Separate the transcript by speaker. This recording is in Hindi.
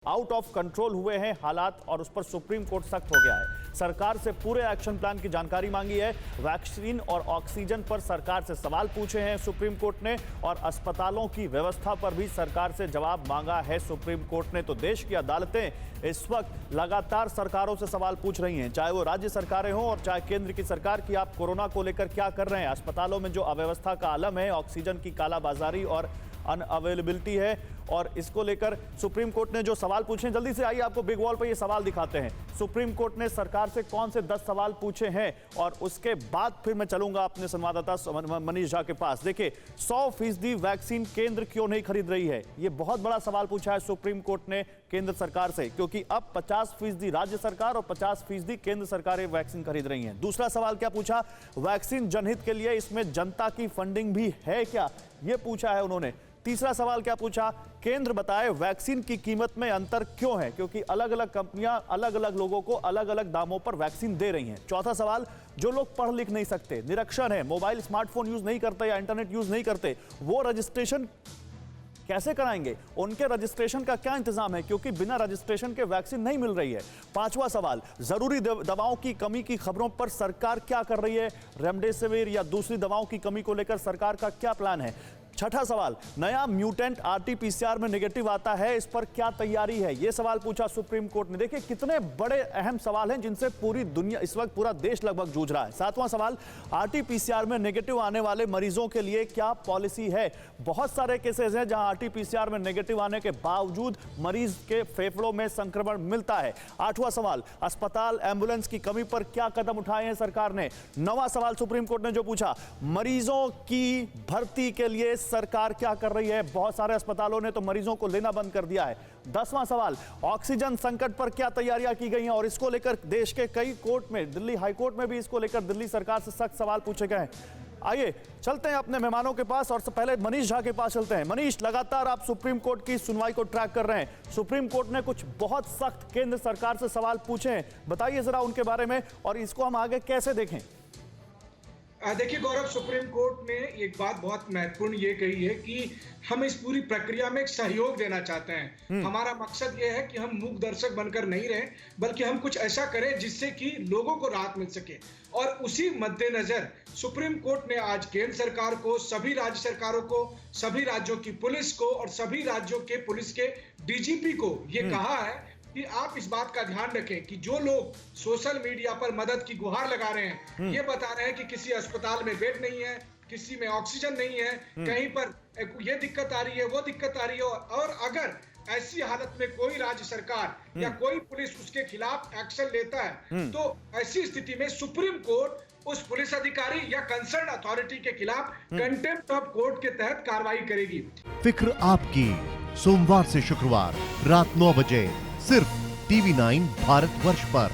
Speaker 1: आउट ऑफ कंट्रोल हुए हैं हालात और उस पर सुप्रीम कोर्ट सख्त हो गया है। सरकार से पूरे एक्शन प्लान की जानकारी मांगी है। वैक्सीन और ऑक्सीजन पर सरकार से सवाल पूछे हैं सुप्रीम कोर्ट ने और अस्पतालों की व्यवस्था पर भी सरकार से जवाब मांगा है सुप्रीम कोर्ट ने। तो देश की अदालतें इस वक्त लगातार सरकारों से सवाल पूछ रही हैं, चाहे वो राज्य सरकारें हों और चाहे केंद्र की सरकार, की आप कोरोना को लेकर क्या कर रहे हैं। अस्पतालों में जो अव्यवस्था का आलम है, ऑक्सीजन की कालाबाजारी और अनअवेलेबिलिटी है, और इसको लेकर सुप्रीम कोर्ट ने जो सवाल पूछे हैं, जल्दी से आइए आपको बिग वॉल पर ये सवाल दिखाते हैं। सुप्रीम कोर्ट ने सरकार से कौन से 10 सवाल पूछे हैं और उसके बाद फिर मैं चलूंगा अपने संवाददाता मनीष झा के पास। देखिए, 100% वैक्सीन केंद्र क्यों नहीं खरीद रही है, ये बहुत बड़ा सवाल पूछा है सुप्रीम कोर्ट ने केंद्र सरकार से, क्योंकि अब 50% राज्य सरकार और 50% केंद्र सरकारें वैक्सीन खरीद रही हैं। दूसरा सवाल क्या पूछा, वैक्सीन जनहित के लिए इसमें जनता की फंडिंग भी है क्या, यह पूछा है उन्होंने। तीसरा सवाल क्या पूछा, केंद्र बताए वैक्सीन की कीमत में अंतर क्यों है, क्योंकि अलग अलग कंपनियां अलग अलग लोगों को अलग अलग दामों पर वैक्सीन दे रही हैं। चौथा सवाल, जो लोग पढ़ लिख नहीं सकते, निरक्षर है, मोबाइल स्मार्टफोन यूज नहीं करते या इंटरनेट यूज नहीं करते, वो रजिस्ट्रेशन कैसे कराएंगे, उनके रजिस्ट्रेशन का क्या इंतजाम है, क्योंकि बिना रजिस्ट्रेशन के वैक्सीन नहीं मिल रही है। पांचवा सवाल, जरूरी दवाओं की कमी की खबरों पर सरकार क्या कर रही है, रेमडेसिविर या दूसरी दवाओं की कमी को लेकर सरकार का क्या प्लान है। छठा सवाल, नया म्यूटेंट आरटीपीसीआर में नेगेटिव आता है, इस पर क्या तैयारी है, यह सवाल पूछा सुप्रीम कोर्ट ने। देखिए कितने बड़े अहम सवाल हैं जिनसे पूरी दुनिया, इस वक्त पूरा देश लगभग जूझ रहा है। सातवां सवाल, आरटीपीसीआर में नेगेटिव आने वाले मरीजों के लिए क्या पॉलिसी है। बहुत सारे केसेस हैं जहां आरटीपीसीआर में नेगेटिव आने के बावजूद मरीज के फेफड़ों में संक्रमण मिलता है। आठवां सवाल, अस्पताल एम्बुलेंस की कमी पर क्या कदम उठाए हैं सरकार ने। नौवां सवाल सुप्रीम कोर्ट ने जो पूछा, मरीजों की भर्ती के लिए सरकार क्या कर रही है, बहुत सारे अस्पतालों ने तो मरीजों को लेना बंद कर दिया है। 10वां सवाल, ऑक्सीजन संकट पर क्या तैयारियां की गई हैं और इसको लेकर देश के कई कोर्ट में, दिल्ली हाई कोर्ट में भी इसको लेकर दिल्ली सरकार से सख्त सवाल पूछे गए हैं। आइए चलते हैं अपने मेहमानों के पास और पहले मनीष झा के पास चलते हैं। मनीष, लगातार आप सुप्रीम कोर्ट की सुनवाई को ट्रैक कर रहे हैं। सुप्रीम कोर्ट ने कुछ बहुत सख्त केंद्र सरकार से सवाल पूछे हैं, बताइए जरा उनके बारे में और इसको हम आगे कैसे देखें।
Speaker 2: देखिए गौरव, सुप्रीम कोर्ट ने एक बात बहुत महत्वपूर्ण ये कही है कि हम इस पूरी प्रक्रिया में एक सहयोग देना चाहते हैं। हमारा मकसद ये है कि हम मूक दर्शक बनकर नहीं रहें, बल्कि हम कुछ ऐसा करें जिससे कि लोगों को राहत मिल सके। और उसी मद्देनजर सुप्रीम कोर्ट ने आज केंद्र सरकार को, सभी राज्य सरकारों को, सभी राज्यों की पुलिस को और सभी राज्यों के पुलिस के डीजीपी को ये कहा है कि आप इस बात का ध्यान रखें कि जो लोग सोशल मीडिया पर मदद की गुहार लगा रहे हैं, ये बता रहे हैं कि किसी अस्पताल में बेड नहीं है, किसी में ऑक्सीजन नहीं है, कहीं पर ये दिक्कत आ रही है, वो दिक्कत आ रही है, और अगर ऐसी हालत में कोई राज्य सरकार या कोई पुलिस उसके खिलाफ एक्शन लेता है, तो ऐसी स्थिति में सुप्रीम कोर्ट उस पुलिस अधिकारी या कंसर्न अथॉरिटी के खिलाफ कंटेम्प्ट ऑफ कोर्ट के तहत कार्रवाई करेगी।
Speaker 3: फिक्र आपकी, सोमवार से शुक्रवार रात 9 बजे सिर्फ TV9 भारतवर्ष पर।